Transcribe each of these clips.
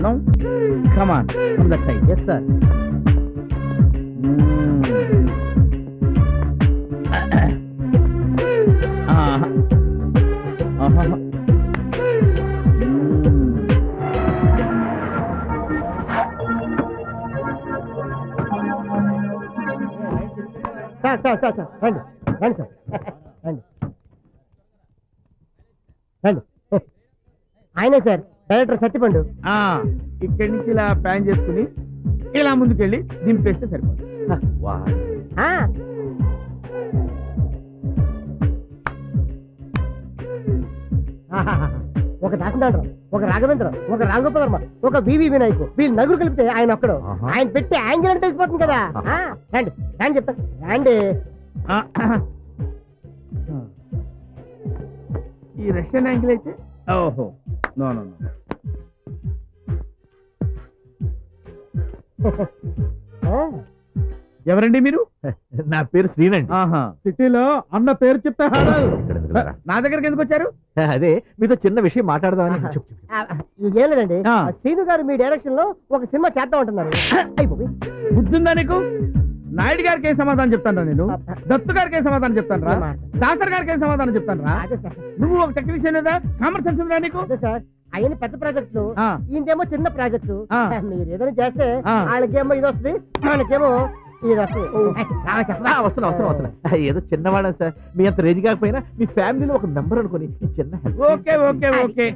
No? Come on, from that side. Yes, sir. Sir రండి రండి sir రండి రండి. ఆయనే సార్ డైరెక్టర్ సత్తిపండు. ఇక్కడి నుంచి ఇలా ప్లాన్ చేసుకుని ఇలా ముందుకెళ్ళి దింపేస్తే సరిపోతుంది. ఒక దాసనాథరావు, ఒక రాఘవేంద్ర, ఒక రాంగోపాలవర్మ, ఒక వివి వినాయక్, వీళ్ళు నలుగురు కలిపితే ఆయన ఒక్కడు. ఆయన పెట్టే యాంగిల్ అంటే తెలిసిపోతుంది కదా. రండి రండి చెప్తాను రండి. ఈ రష్యన్ యాంగిల్ అయితే ఓహో నో నో నో. ఎవరండి మీరు? నా పేరు శ్రీనండి. సిటీలో అన్న పేరు చెప్తా నా దగ్గరికి ఎందుకు వచ్చారు? అదే మీతో చిన్న విషయం మాట్లాడదామని. ఏం లేదండి, శ్రీను గారు మీ డైరెక్షన్ లో ఒక సినిమా చేద్దాం అంటున్నారు. బుద్ధుందా నీకు? నాయుడు గారికి ఏం సమాధానం చెప్తాను నేను? దత్తు గారికి ఏం సమాధానం చెప్తాను రా? దాసర్ గారికి ఏం సమాధానం చెప్తాను రా? నువ్వు ఒక టెక్నీషియన్ లేదా? కామన్ సెన్స్ ఉందా నీకు? సార్ ఆయన పెద్ద ప్రాజెక్టులు, ఈయనకేమో చిన్న ప్రాజెక్టు. మీరు ఏదైనా చేస్తే వాళ్ళకేమో ఇది వస్తుంది, మనకేమో ఏదో చిన్నవాడా సార్, మీ అంత రేంజ్ కాకపోయినా మీ ఫ్యామిలీలో ఒక మెంబర్ అనుకుని ఈ చిన్న help. Okay okay okay,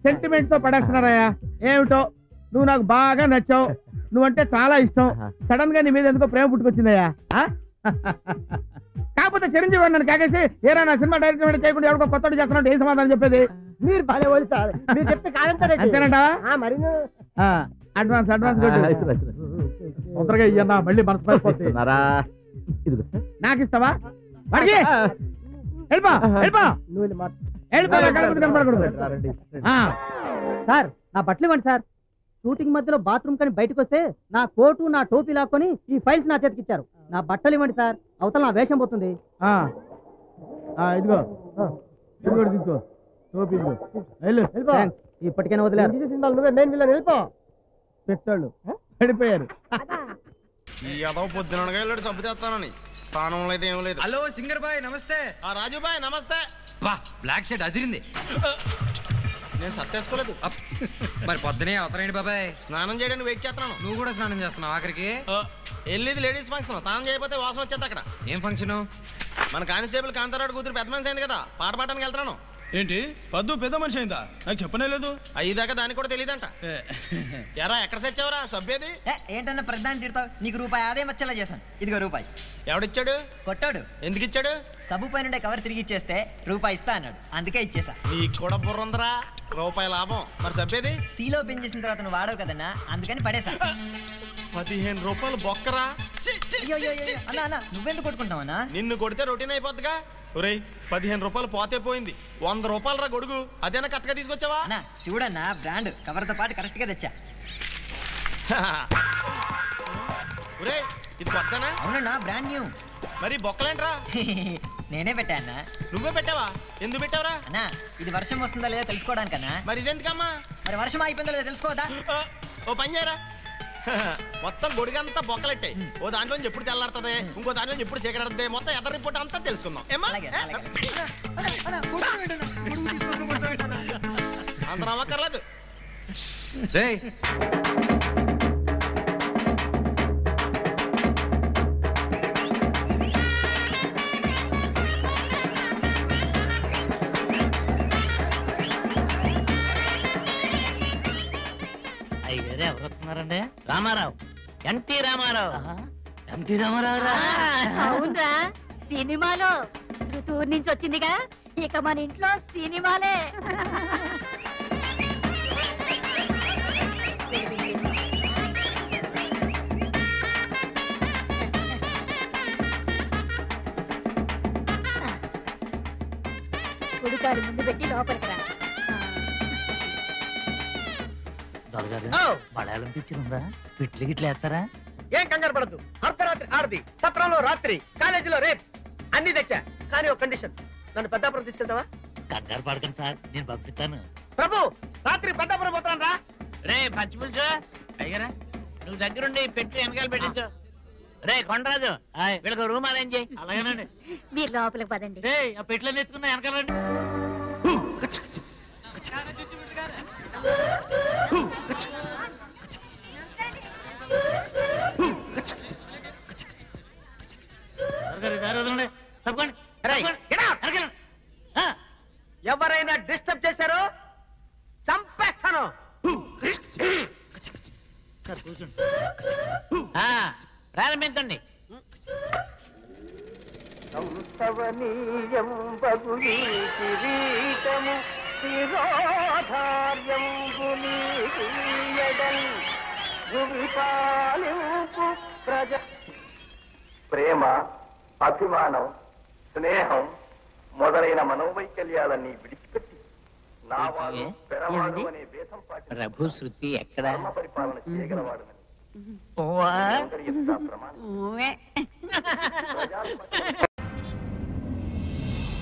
sentiment తో పడేస్తున్నారయ్యా. ఏమిటో నువ్వు నాకు బాగా నచ్చావు, నువ్వంటే చాలా ఇష్టం. సడన్ గా నీ మీద ఎందుకో ప్రేమ పుట్టుకొచ్చిందయ్యా. కాకపోతే చిరంజీవి నన్ను కాకేసి ఏరా నా సినిమా డైరెక్టర్ చేయకుండా ఎవరికో కొత్త చేస్తున్నాడు, ఏం సమాధానం చెప్పేది? మీరు భలే వాళ్ళు సార్, మీరు చెప్తే అంతేనంటా? మరి అడ్వాన్స్ అడ్వాన్స్ తొందరగా ఇయ్యన్నా, మళ్ళీ మనసు పడిపోతున్నారా? నాకు ఇస్తావా? సార్ నా బట్టలు ఇవ్వండి సార్. షూటింగ్ మధ్యలో బాత్రూమ్ కని బయటకు వస్తే నా కోటు నా టోపీ లాక్కొని ఈ ఫైల్స్ నా చేతికి ఇచ్చారు. నా బట్టలు ఇవ్వండి సార్, అవతల నా వేషం పోతుంది. ఇదిగో ఇదిగో తీసుకో, టోపీ వెళ్ళిపో. ఇప్పటికైనా వదిలేదు సినిమాలు, నువ్వే మెయిన్ విలన్, వెళ్ళిపో. పెట్టాళ్ళు పడిపోయారు. పొద్దునగా వెళ్ళాడు సబ్బు తెస్తానని ప్రాణం లేదు ఏం లేదు. హలో సింగర్ బాయ్ నమస్తే. రాజు బాయ్ నమస్తే. బ్లాక్ షర్ట్ అదిరింది. నేను సత్తేసుకోలేదు. మరి పొద్దునే అవతరండి బాబాయ్. స్నానం చేయడానికి వెయిట్ చేస్తున్నాను. నువ్వు కూడా స్నానం చేస్తున్నావు ఆఖరికి? వెళ్ళేది లేడీస్ ఫంక్షన్, స్నానం చేయకపోతే వాసన వచ్చేది అక్కడ. ఏం ఫంక్షన్? మన కానిస్టేబుల్ కాంతారాడు కూతురు పెద్ద మనిషి అయింది కదా, పాట పాడడానికి వెళ్తున్నాను. ఏంటి పద్దు పెద్ద మనిషి అయిందా? నాకు చెప్పనే లేదు. అయ్యేదాకా దానికి కూడా తెలియదంట. ఎరా ఎక్కడ సచ్చావరా? సభ్యది ఏంటన్నా ప్రధాని తిడతావు? నీకు రూపాయి ఆదాయం వచ్చేలా చేశాను. ఇదిగో రూపాయి. ఎవడిచ్చాడు? కొట్టాడు. ఎందుకు ఇచ్చాడు? సబ్బు పై నుండే కవర్ తిరిగి ఇచ్చేస్తే రూపాయి ఇస్తా అన్నాడు, అందుకే ఇచ్చేసా. నీకు కూడా బుర్రందరా, రూపాయి లాభం. మరి సభ్యది? సీలో పెన్ చేసిన తర్వాత నువ్వు వాడవు కదన్నా, అందుకని పడేసా. 15 రూపాయలు బొక్కరా. అన్నా నువ్వెందుకు కొట్టుకుంటావన్నా? నిన్ను కొడితే రొటీన్ అయిపోద్దిగా. ఒరేయ్ 15 రూపాయలు పోతే పోయింది, 100 రూపాయలు రా గొడుగు. అదేనా కరెక్ట్గా తీసుకొచ్చావా? అన్నా చూడన్నా, బ్రాండ్ కవర్తో పాటు కరెక్ట్ గా తెచ్చా. ఒరేయ్ ఇది కొత్తనా? అవునన్నా, బ్రాండ్ న్యూ. మరి బొక్కలేంట్రా? నేనే పెట్టా అన్నా. నువ్వే పెట్టావా? ఎందుకు పెట్టావరా? అన్నా ఇది వర్షం వస్తుందా లేదా తెలుసుకోవడానికన్నా. మరి ఇదెందుకమ్మా? మరి వర్షం అయిపోయిందా లేదా తెలుసుకోవద్దా? ఓ పని చేయరా, మొత్తం గొడుగంతా బొక్కలెట్టాయి. ఓ దాంట్లో ఎప్పుడు తెల్లారుతుంది, ఇంకో దాంట్లో ఎప్పుడు చీకటి, మొత్తం ఎర్ర రిపోర్ట్ అంతా తెలుసుకుందాం. అంత నమ్మక్కర్లేదు. అయ్యారు ఎవరు వస్తున్నారండి? రామారావు, ఎన్టీ రామారావు. ఎన్టీ రామారావు అవునరా, సినిమాలో ఋతువు నుంచి వచ్చిందిగా, ఇక మన ఇంట్లో సినిమాలే. గుడికాడు ముందు పెట్టి లోపలికి రా. బడాలు పిచ్చినుందా? పిట్లు గిట్లు వేస్తారా? ఏం కంగారు పడద్దు. అర్ధరాత్రి ఆడది, సత్రంలో రాత్రి, కాలేజీలో రేప్, అన్ని తెచ్చా. కానీ ఒక కండిషన్, నన్ను పెద్దాపురం తీసుకెళ్తావా? కంగారు పడకండి సార్, నేను పంపిస్తాను. ప్రభు, రాత్రి పెద్దాపురం పోతాను రా. రే పచ్చిపులుసు అయ్యారా, నువ్వు దగ్గరుండి పెట్టి వెనకాల పెట్టించు. రే కొండరాజు, వీళ్ళకి రూమ్ అరేంజ్ చేయి. అలాగేనండి. మీరు లోపలికి పదండి. రే ఆ పెట్లని ఎత్తుకున్నా వెనకాలండి. ఎవరైనా డిస్టర్బ్ చేశారో చంపేస్తాను. సార్ కూర్చోండి. ప్రారంభించండి. ప్రేమ, అభిమానం, స్నేహం మొదలైన మనోవైకల్యాలన్నీ విడిచిపెట్టి నా వాడు పెరవాడు అనే వేదం పాటించి ప్రభు శృతి ఎక్కడ పరిపాలన చేయగలవాడు.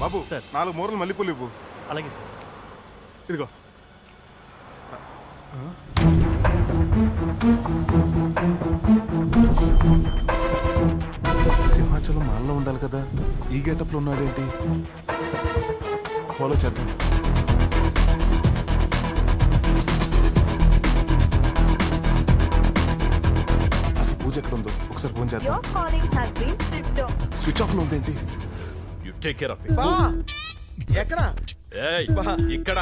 బాబు 4 మూరలు మల్లెపూలు ఇవ్వు. అలాగే సార్. ఇదిగో. సింహాచలం మాల్లో ఉండాలి కదా, ఈ గెటప్లో ఉన్నాడేంటి? ఫాలో చేద్దాం. అసలు పూజ ఎక్కడ ఉందో ఒకసారి ఫోన్ చేద్దాం. స్విచ్ ఆఫ్ లో ఉందేంటి? ఎక్కడ? ఇక్కడ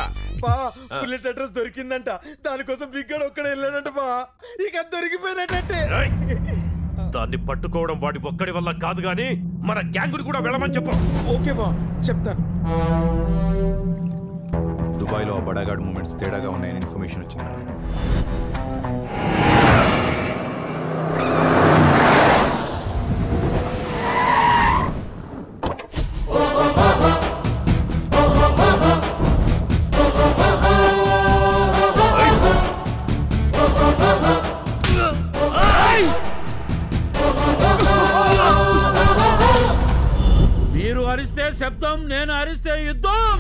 బుల్లెట్ అడ్రస్ దొరికిందంట. దానికోసం బిగ్గాడు ఒక్కడే వెళ్ళాడంట బా. ఇక దొరికిపోయినట్టే. దాన్ని పట్టుకోవడం వాడి ఒక్కడి వల్ల కాదు గాని మన గ్యాంగుని కూడా వెళ్ళమని చెప్పు. ఓకే బా, చెప్తాను. దుబాయ్లో ఆ బడాగాడ్ మూమెంట్స్ తేడాగా ఉన్నాయని ఇన్ఫర్మేషన్ వచ్చింది. మీరు అరిస్తే శబ్దం, నేను అరిస్తే యుద్ధం.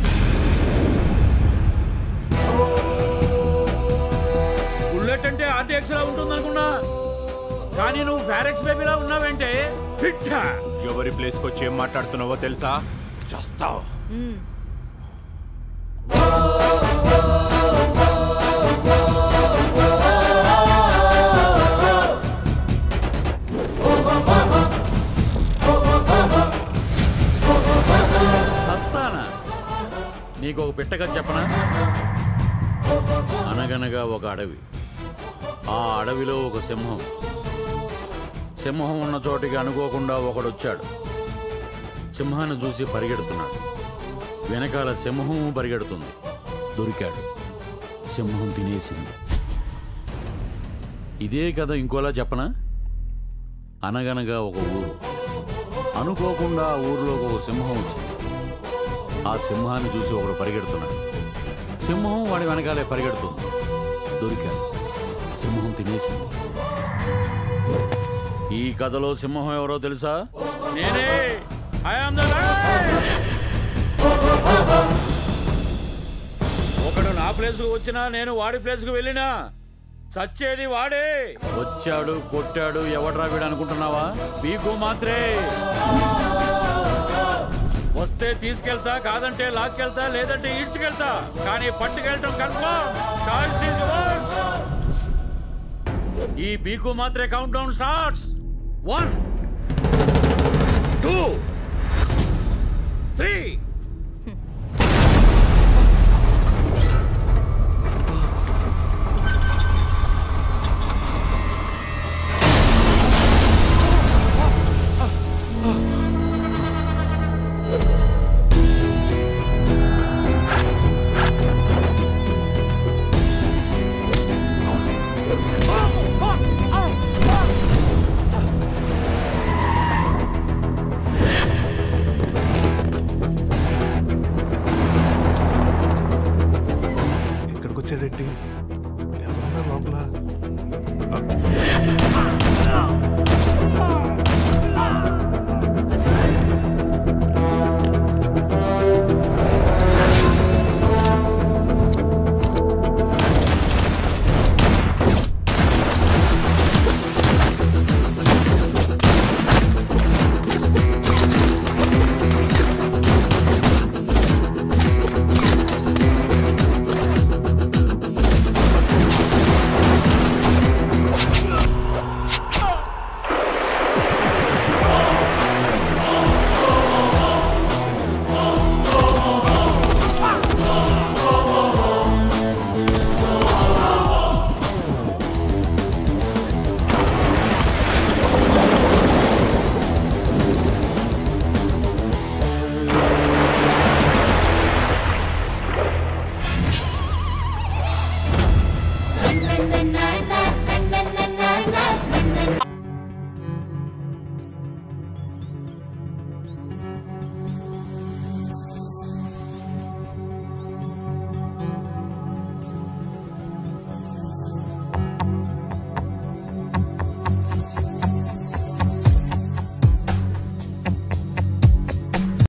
బుల్లెట్ అంటే ఆర్టీఎక్స్ లా ఉంటుంది అనుకున్నా, కానీ నువ్వు ఫారెక్స్ బేబీలా ఉన్నావంటే ఎవరి ప్లేస్కి వచ్చి ఏం మాట్లాడుతున్నావో తెలుసా? చేస్తావు. చస్తానా? నీకు ఒక పిట్టగా చెప్పనా? అనగనగా ఒక అడవి, ఆ అడవిలో ఒక సింహం. సింహం ఉన్న చోటికి అనుకోకుండా ఒకడొచ్చాడు. సింహాన్ని చూసి పరిగెడుతున్నాడు. వెనకాల సింహం పరిగెడుతుంది. దొరికాడు. సింహం తినేసింది. ఇదే కథ ఇంకోలా చెప్పనా? అనగనగా ఒక ఊరు, అనుకోకుండా ఆ ఊరిలోకి ఒక సింహం వచ్చింది. ఆ సింహాన్ని చూసి ఒకడు పరిగెడుతున్నాడు. సింహం వాడి వెనకాలే పరిగెడుతుంది. దొరికాడు. సింహం తినేసింది. ఈ కథలో సింహం ఎవరో తెలుసా? నేనే. ఒకడు నా ప్లేస్కు వచ్చినా, నేను వాడి ప్లేస్కు వెళ్ళినా చచ్చేది వాడే. వచ్చాడు, కొట్టాడు, ఎవడ్రా వీడు అనుకుంటున్నావా? పీకు మాత్రే. వస్తే తీసుకెళ్తా, కాదంటే లాక్కెళ్తా, లేదంటే ఈడ్చుకెళ్తా, కానీ పట్టుకెళ్ళటం కన్ఫర్మ్. ఈ పీకు మాత్రే కౌంట్ డౌన్ స్టార్ట్స్. 1 2 3